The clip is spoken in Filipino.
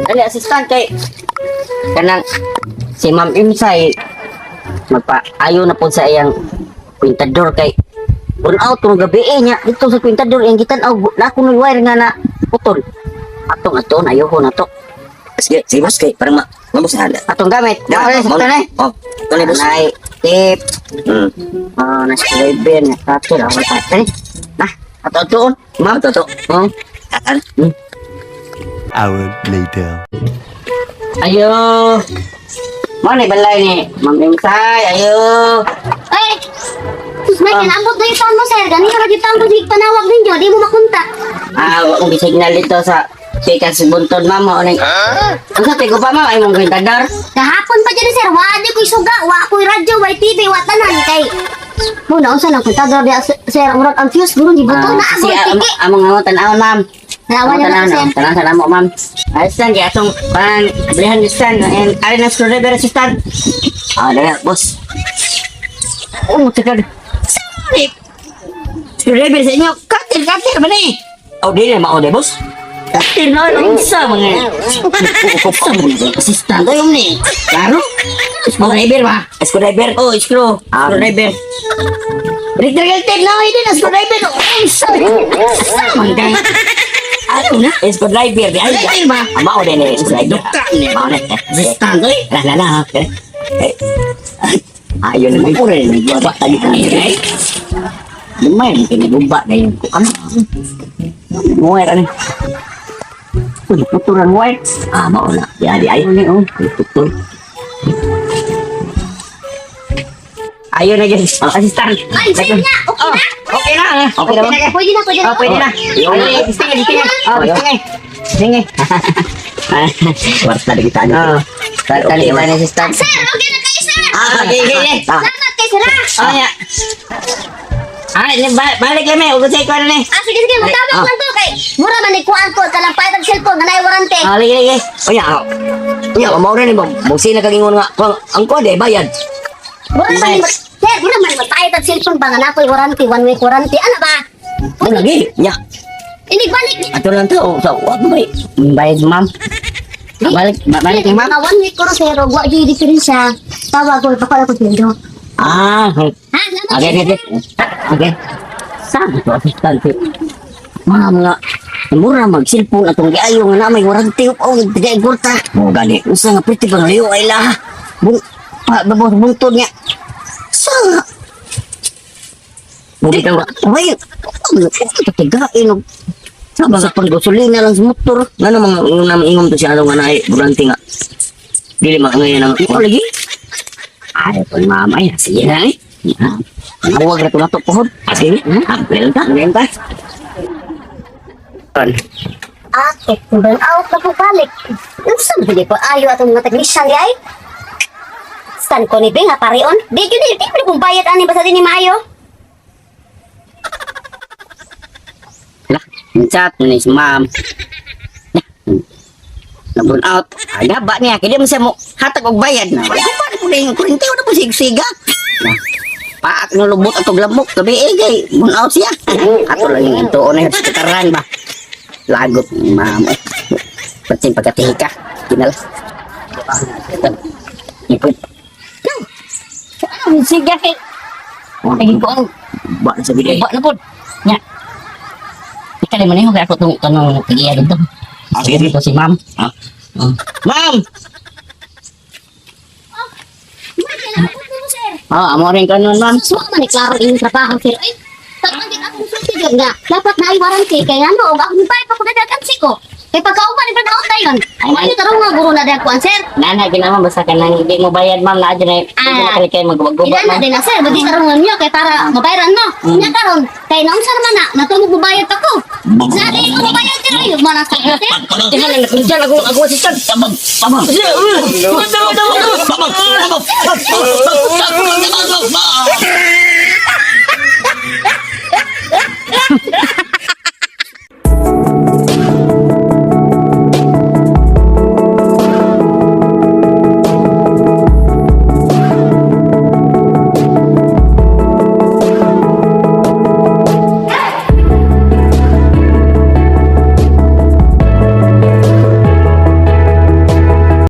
Dali, assistant kay kanang si Ma'am Imsay magpa-ayo na po sa iyang kwintador kay burn out ng gabi niya dito sa kwintador yung gitan-aw na ko ng wire nga na putol. Atong ayoko na to. Sige, boss kay para mabusahan. Atong gamit. Dali, sa tanay. Oh, ito na boss. Nay, tip. Hmm. Nasa-driver na katil ako tani. Nah, ato Ma'am, to. Oh. Atan. Hour later. Ayo. Mana balay ni? Ma'am Imsay, ayo. Ay! May kinabot na yung mo, sir. Ganun ka lagi tang di panawag ninyo. Di mo makunta. Wala kong signal dito sa tikas buntod ma'am. Ano sa tigo pa ma'am? Ay mong kwintador. Kahapon pa dyan, sir. Wa di ko'y suga. Wa ko'y radyo. Wa TV. Wa tanan. Kay... Muna, unsa lang kwenta. Grabe, sir. Murag ang fuse. Gurong di buto na. Sige, Agol, tiki. among nga tanawon ma'am. Nawa niya na, sir. Tanang sa namo ma'am. Assistant, kaya itong pang-ablihan assistant. And ari na screwdriver assistant. Dali, boss. Tsaka. Sorry. Screwdriver sa inyo. Katil ba na eh? Di na mao de boss. Katil na lang isa mga. Assistant tayo ni. Klaro? Screwdriver ba? Screwdriver. Oh, screwdriver. Electrical tape na hindi na screwdriver. Isa. Mangga. Ano na? Screwdriver di ay. Screwdriver ba? Mao de ni screwdriver. Mao na. Assistant tayo. La. Ayo na pure ni baba tadi kan. Lumayan kinibumba na yun. Ano? Muer ani. Uy, puturan white. Mao na. Ya di ay. Putul. Ayun na dyan. Assistant. Ay, sir na. Okay na. Okay na. Okay na ba? Pwede na. Pwede na. Sige. Sige. Warta di kita ani. Tali iman assistant. Sir, okay na kayo, sir. Okay. Salamat kay sir. Ya. Balik kami. Ugod sa ikaw na ni. Sige. Magtawag lang to kay. Mura man ikuan ko. Kalampay ng cellphone. Ganay warante. Lagi. Oya, mao na ni mo. Mugsi na kagingon nga. Ang kode bayad. Mura man sir, mura man matayad ang cellphone. Banga na ko'y warranty. 1 week warranty. Ano ba? Mo lagi. Nya. Inibalik. Ato lang to. Sa wa ba? Bayad ma'am. Balik ni ma'am. 1 week ko ro sir. Wa di diferensya. Tawag ko ipakala ko sa Ah, Ha, salamat. okay. Sabi ko, assistant. Mga mura mag-cellphone atong giayo nga na may warranty o tigay gurta. Mo gani. Usa nga pretty pang liyo ay laha. Buntod niya. Sa Mo bitaw. Ay, patigain og sama sa panggasolina lang sa motor. Ngano mga ingom to siya nga na buranti nga. Dili man ngayon ang Ikaw lagi? Ay, kung mamay, sige na eh. Huwag na ito na ito pohon. sige. Ampel ta. Ate, kung burn out na po balik. Yung saan hindi po ayo atong mga technician di ay? Saan ko ni Bing ha parion? Di ko kung bayad ani basta din ni Mayo. Lah, chat ni si ma'am. Na-burn out. Ay, gaba niya. Kaya mo siya mo hatag og bayad na. Wala pa rin po na yung kurinti. Wala po sigsiga. Paak ng lubot at lamok. Gabi kay burn out siya. Ato lang yung ito. Na yung sekitaran ba? Lagot, ma'am. Pati pagkatihi ka. Kinala. Ipot. Ano, siga kay. Lagi ko ang Ba sa biday. ba na po. Nya. Ika naman yung ako itong tanong kagiya dito. Sige. Ito si ma'am. Ha? Ma'am! Sir, Amo rin ka nun, ma'am. so man ni klaro yung trabaho sir. Ay, tagpangit akong susunod nga. Dapat na ay warranty kay ano, og ako ni pa ko dadagan siko. Kay pagkauban ni burnout dayon. Ay, ano tarong nga guro na dakuan sir. Nana, ginawa basta ka nang hindi mo bayad, ma'am. Na dyan ay hindi na kalikay mag-gubat, Ilan na ma'am. din na sir, budi tarong nga niyo kay para mabayaran mo. Nya karon, kay naunsa naman na natulog bubayad pa ko. Sa di ko mabayad sir, ay mana sa sir. Tingnan lang, dyan ako assistant. Tabang. Tabang.